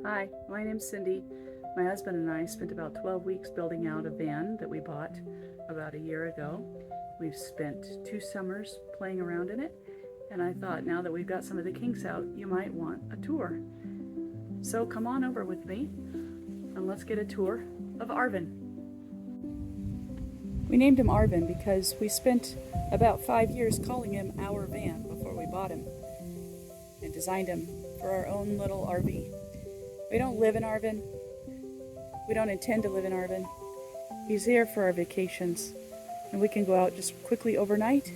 Hi, my name's Cindy. My husband and I spent about 12 weeks building out a van that we bought about a year ago. We've spent 2 summers playing around in it, and I thought now that we've got some of the kinks out, you might want a tour. So come on over with me and let's get a tour of Arvan. We named him Arvan because we spent about 5 years calling him our van before we bought him and designed him for our own little RV. We don't live in Arvan. We don't intend to live in Arvan. He's here for our vacations, and we can go out just quickly overnight,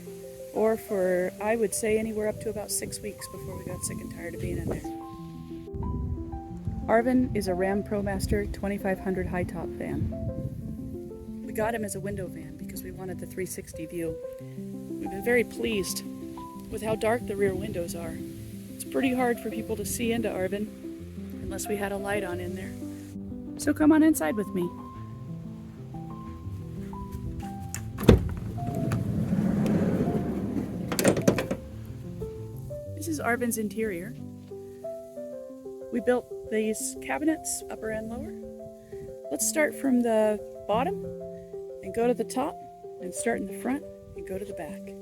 or for, I would say, anywhere up to about 6 weeks before we got sick and tired of being in there. Arvan is a Ram Promaster 2500 high-top van. We got him as a window van because we wanted the 360 view. We've been very pleased with how dark the rear windows are. It's pretty hard for people to see into Arvan unless we had a light on in there. So come on inside with me. This is Arvan's interior. We built these cabinets, upper and lower. Let's start from the bottom and go to the top, and start in the front and go to the back.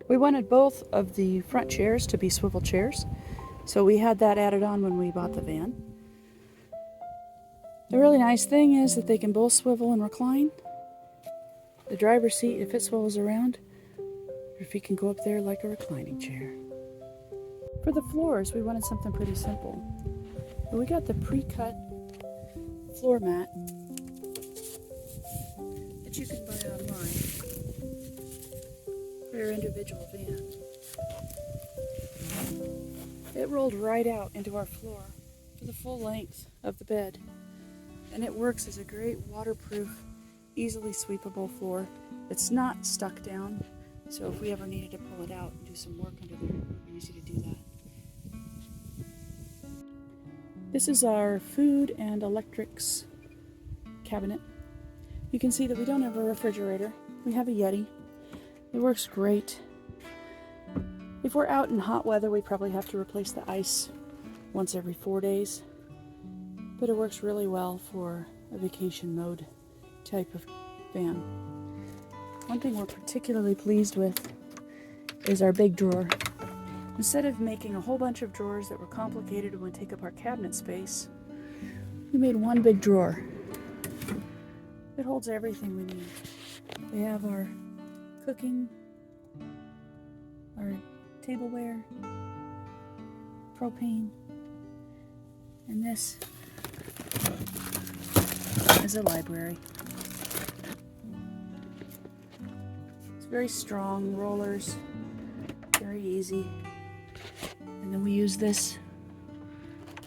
We wanted both of the front chairs to be swivel chairs, so we had that added on when we bought the van. The really nice thing is that they can both swivel and recline. The driver's seat, if it swivels around, your feet can go up there like a reclining chair. For the floors, we wanted something pretty simple. But we got the pre-cut floor mat that you can buy online for your individual van. It rolled right out into our floor for the full length of the bed. And it works as a great waterproof, easily sweepable floor that's not stuck down. So if we ever needed to pull it out and do some work under there, it would be easy to do that. This is our food and electrics cabinet. You can see that we don't have a refrigerator. We have a Yeti. It works great. If we're out in hot weather, we probably have to replace the ice once every 4 days. But it works really well for a vacation mode type of van. One thing we're particularly pleased with is our big drawer. Instead of making a whole bunch of drawers that were complicated and would take up our cabinet space, we made one big drawer. It holds everything we need. We have our cooking, our tableware, propane, and this is a library. It's very strong, rollers, very easy. And then we use this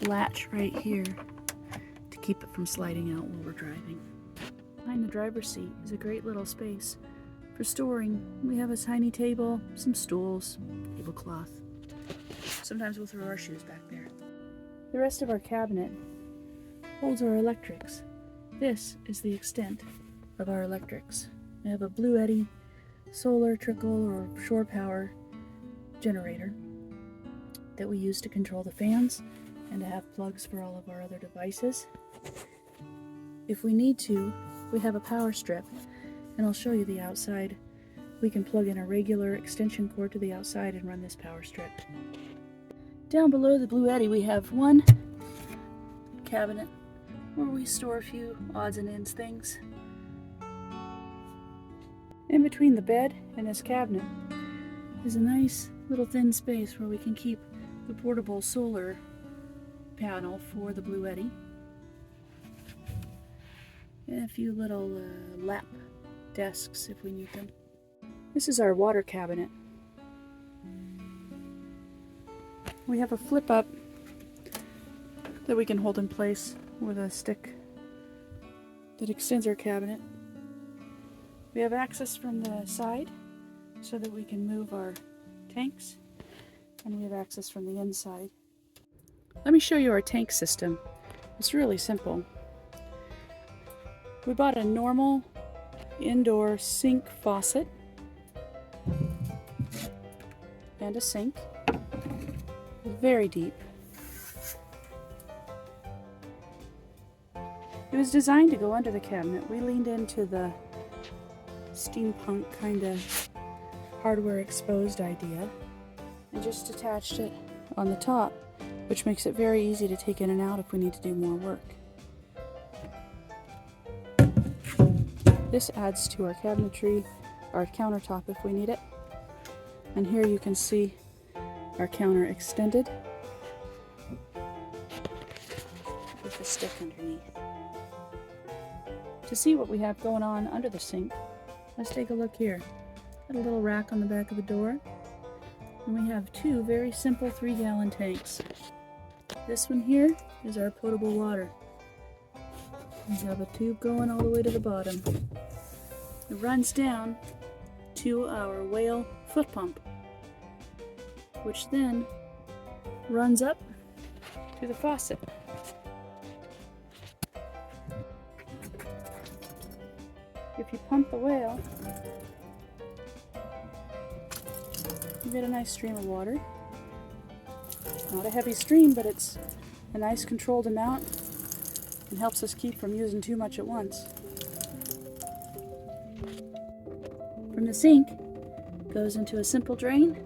latch right here to keep it from sliding out while we're driving. Behind the driver's seat is a great little space for storing. We have a tiny table, some stools, tablecloth. Sometimes we'll throw our shoes back there. The rest of our cabinet holds our electrics. This is the extent of our electrics. We have a Blue Eddy solar trickle or shore power generator that we use to control the fans and to have plugs for all of our other devices. If we need to, we have a power strip, and I'll show you the outside. We can plug in a regular extension cord to the outside and run this power strip. Down below the Blue Eddy we have one cabinet where we store a few odds and ends things. In between the bed and this cabinet is a nice little thin space where we can keep the portable solar panel for the Blue Eddy and a few little lap desks if we need them. This is our water cabinet. We have a flip up that we can hold in place with a stick that extends our cabinet. We have access from the side so that we can move our tanks, and we have access from the inside. Let me show you our tank system. It's really simple. We bought a normal indoor sink faucet and a sink, very deep. was designed to go under the cabinet. We leaned into the steampunk kind of hardware exposed idea and just attached it on the top, which makes it very easy to take in and out if we need to do more work. This adds to our cabinetry, our countertop if we need it. And here you can see our counter extended with the stick underneath. To see what we have going on under the sink, let's take a look here. Got a little rack on the back of the door, and we have two very simple 3-gallon tanks. This one here is our potable water. We have a tube going all the way to the bottom. It runs down to our whale foot pump, which then runs up to the faucet. If you pump the whale, you get a nice stream of water. Not a heavy stream, but it's a nice controlled amount and helps us keep from using too much at once. From the sink, goes into a simple drain,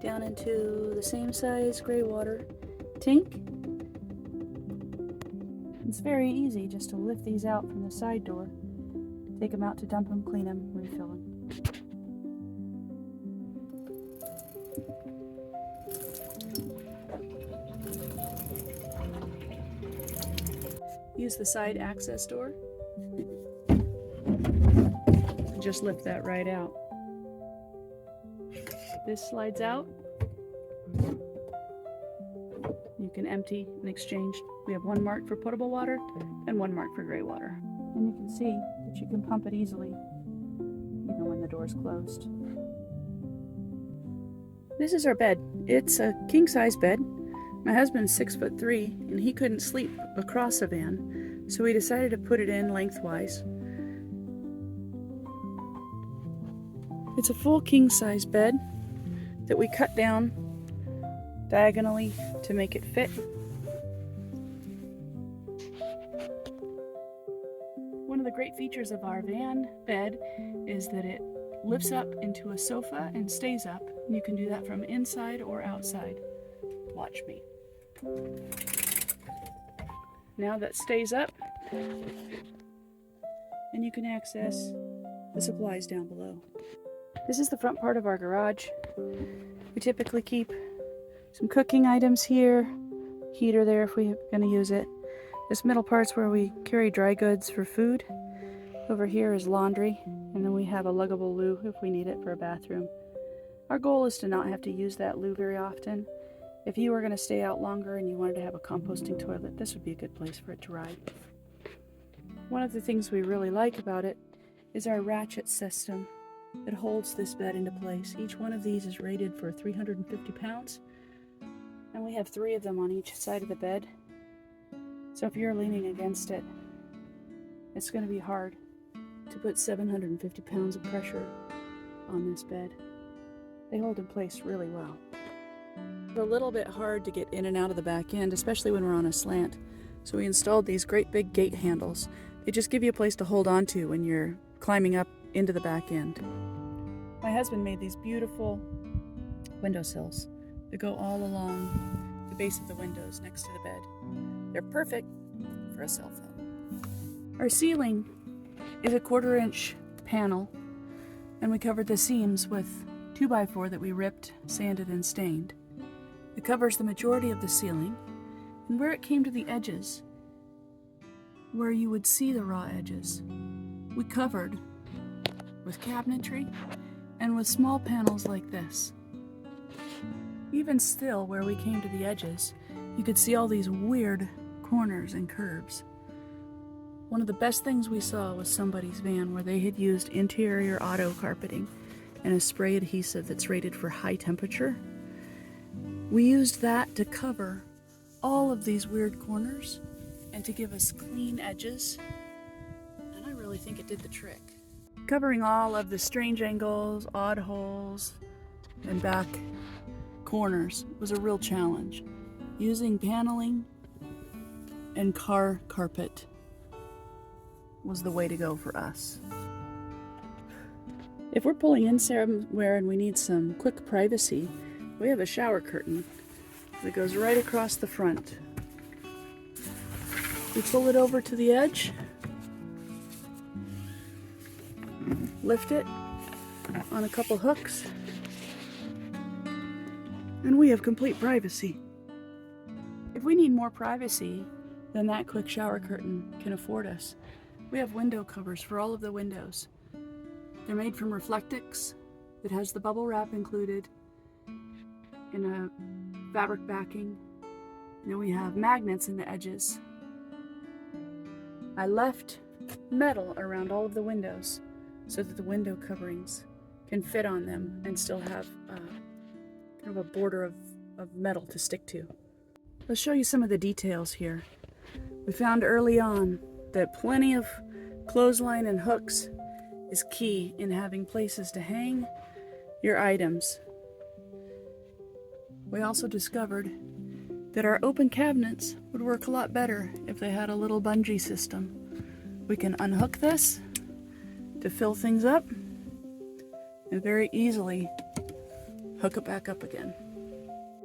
down into the same size gray water tank. It's very easy just to lift these out from the side door, take them out to dump them, clean them, refill them. Use the side access door and just lift that right out. This slides out. You can empty and exchange. We have one mark for potable water and one mark for gray water. And you can see that you can pump it easily even when the door's closed. This is our bed. It's a king-size bed. My husband's 6'3" and he couldn't sleep across a van, so we decided to put it in lengthwise. It's a full king-size bed that we cut down diagonally to make it fit. One of the great features of our van bed is that it lifts up into a sofa and stays up. You can do that from inside or outside. Watch me. Now that stays up, and you can access the supplies down below. This is the front part of our garage. We typically keep some cooking items here, heater there if we're going to use it. This middle part's where we carry dry goods for food. Over here is laundry, and then we have a luggable loo if we need it for a bathroom. Our goal is to not have to use that loo very often. If you were going to stay out longer and you wanted to have a composting toilet, this would be a good place for it to ride. One of the things we really like about it is our ratchet system that holds this bed into place. Each one of these is rated for 350 pounds, and we have 3 of them on each side of the bed. So if you're leaning against it, it's going to be hard to put 750 pounds of pressure on this bed. They hold in place really well. It's a little bit hard to get in and out of the back end, especially when we're on a slant. So we installed these great big gate handles. They just give you a place to hold on to when you're climbing up into the back end. My husband made these beautiful windowsills that go all along the base of the windows next to the bed. They're perfect for a cell phone. Our ceiling is a 1/4-inch panel, and we covered the seams with 2x4 that we ripped, sanded, and stained. It covers the majority of the ceiling, and where it came to the edges, where you would see the raw edges, we covered with cabinetry and with small panels like this. Even still, where we came to the edges, you could see all these weird corners and curves. One of the best things we saw was somebody's van where they had used interior auto carpeting and a spray adhesive that's rated for high temperature. We used that to cover all of these weird corners and to give us clean edges, and I really think it did the trick. Covering all of the strange angles, odd holes, and back corners was a real challenge. Using paneling and car carpet was the way to go for us. If we're pulling in somewhere and we need some quick privacy, we have a shower curtain that goes right across the front. We pull it over to the edge, lift it on a couple hooks, and we have complete privacy. If we need more privacy than that quick shower curtain can afford us, we have window covers for all of the windows. They're made from Reflectix. It has the bubble wrap included in a fabric backing. And then we have magnets in the edges. I left metal around all of the windows so that the window coverings can fit on them and still have kind of a border of metal to stick to. I'll show you some of the details here. We found early on that plenty of clothesline and hooks is key in having places to hang your items. We also discovered that our open cabinets would work a lot better if they had a little bungee system. We can unhook this to fill things up and very easily hook it back up again.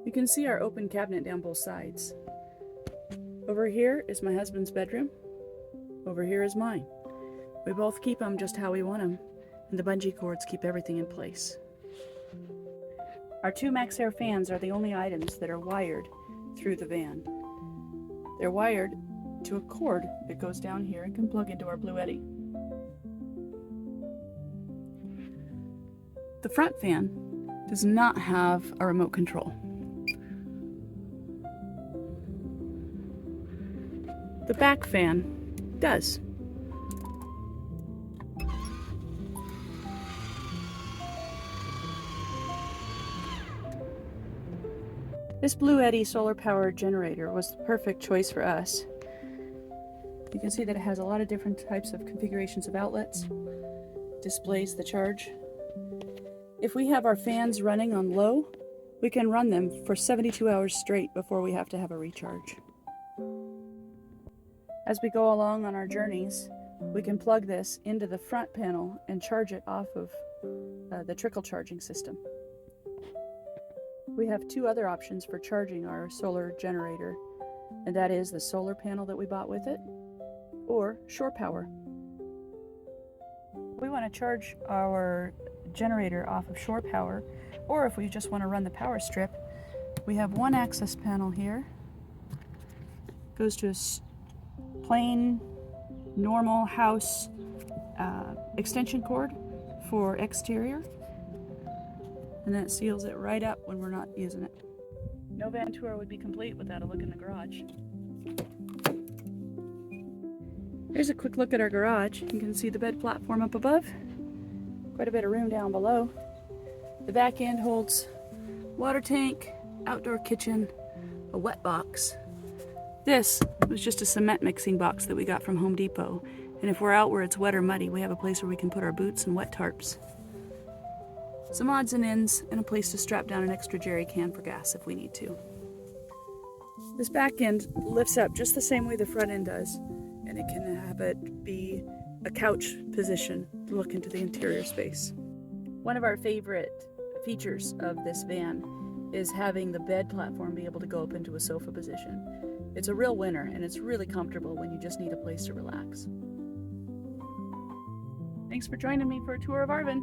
You can see our open cabinet down both sides. Over here is my husband's bedroom. Over here is mine. We both keep them just how we want them, and the bungee cords keep everything in place. Our two Max Air fans are the only items that are wired through the van. They're wired to a cord that goes down here and can plug into our Bluetti. The front fan does not have a remote control. The back fan does. This Bluetti solar powered generator was the perfect choice for us. You can see that it has a lot of different types of configurations of outlets, displays the charge. If we have our fans running on low, we can run them for 72 hours straight before we have to have a recharge. As we go along on our journeys, we can plug this into the front panel and charge it off of the trickle charging system. We have two other options for charging our solar generator, and that is the solar panel that we bought with it, or shore power. We want to charge our generator off of shore power, or if we just want to run the power strip, we have one access panel here. Goes to a plain, normal house extension cord for exterior, and that seals it right up when we're not using it. No van tour would be complete without a look in the garage. Here's a quick look at our garage. You can see the bed platform up above. Quite a bit of room down below. The back end holds water tank, outdoor kitchen, a wet box. This was just a cement mixing box that we got from Home Depot. And if we're out where it's wet or muddy, we have a place where we can put our boots and wet tarps. Some odds and ends, and a place to strap down an extra jerry can for gas if we need to. This back end lifts up just the same way the front end does, and it can have it be a couch position to look into the interior space. One of our favorite features of this van is having the bed platform be able to go up into a sofa position. It's a real winner, and it's really comfortable when you just need a place to relax. Thanks for joining me for a tour of Arvan.